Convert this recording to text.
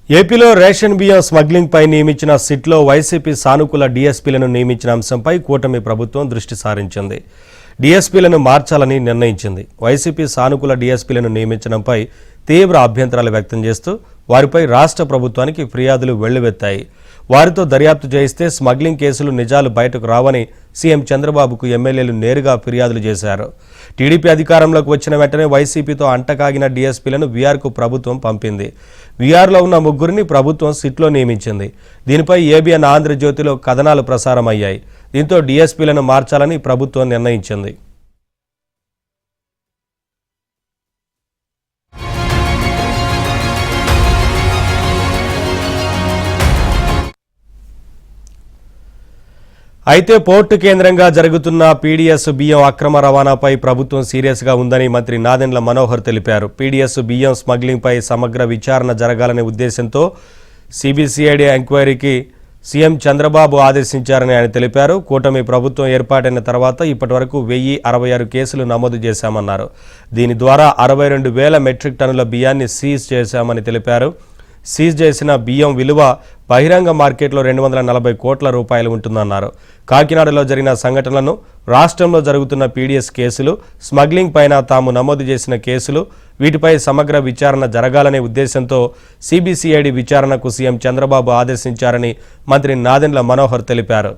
ఏపీలో రేషన్ బియ్యం స్మగ్లింగ్ పై నియమించిన సిట్లో వైసీపీ సానుకూల డీఎస్పీలను నియమించిన అంశంపై కూటమి ప్రభుత్వం దృష్టి సారించింది. డీఎస్పీలను మార్చాలని నిర్ణయించింది. వైసీపీ సానుకూల డీఎస్పీలను నియమించడంపై తీవ్ర అభ్యంతరాలు వ్యక్తం చేస్తూ వారిపై రాష్ట్ర ప్రభుత్వానికి ఫిర్యాదులు వెల్లువెత్తాయి. వారితో దర్యాప్తు చేయిస్తే స్మగ్లింగ్ కేసులు నిజాలు బయటకు రావని సీఎం చంద్రబాబుకు ఎమ్మెల్యేలు నేరుగా ఫిర్యాదులు చేశారు. టీడీపీ అధికారంలోకి వచ్చిన వెంటనే వైసీపీతో అంటకాగిన డీఎస్పీలను వీఆర్కు ప్రభుత్వం పంపింది. వీఆర్లో ఉన్న ముగ్గురిని ప్రభుత్వం సిట్లో నియమించింది. దీనిపై ఏబిఎన్ ఆంధ్రజ్యోతిలో కథనాలు ప్రసారమయ్యాయి. దీంతో డీఎస్పీలను మార్చాలని ప్రభుత్వం నిర్ణయించింది. అయితే పోర్టు కేంద్రంగా జరుగుతున్న పీడీఎస్ బియ్యం అక్రమ రవాణాపై ప్రభుత్వం సీరియస్గా ఉందని మంత్రి నాదెండ్ల మనోహర్ తెలిపారు. పీడీఎస్ బియ్యం స్మగ్లింగ్పై సమగ్ర విచారణ జరగాలనే ఉద్దేశంతో సిబిసిఐడి ఎంక్వైరీకి సీఎం చంద్రబాబు ఆదేశించారని ఆయన తెలిపారు. కూటమి ప్రభుత్వం ఏర్పాటైన తర్వాత ఇప్పటివరకు 1066 కేసులు నమోదు చేశామన్నారు. దీని ద్వారా 62,000 మెట్రిక్ టన్నుల బియ్యాన్ని సీజ్ చేశామని తెలిపారు. సీజ్ చేసిన బియ్యం విలువ బహిరంగ మార్కెట్లో 240 కోట్ల రూపాయలు ఉంటుందన్నారు. కాకినాడలో జరిగిన సంఘటనలను, రాష్ట్రంలో జరుగుతున్న పీడీఎస్ కేసులు, స్మగ్లింగ్ పైన తాము నమోదు చేసిన కేసులు, వీటిపై సమగ్ర విచారణ జరగాలనే ఉద్దేశంతో సిబిసిఐడి విచారణకు సీఎం చంద్రబాబు ఆదేశించారని మంత్రి నాదెండ్ల మనోహర్ తెలిపారు.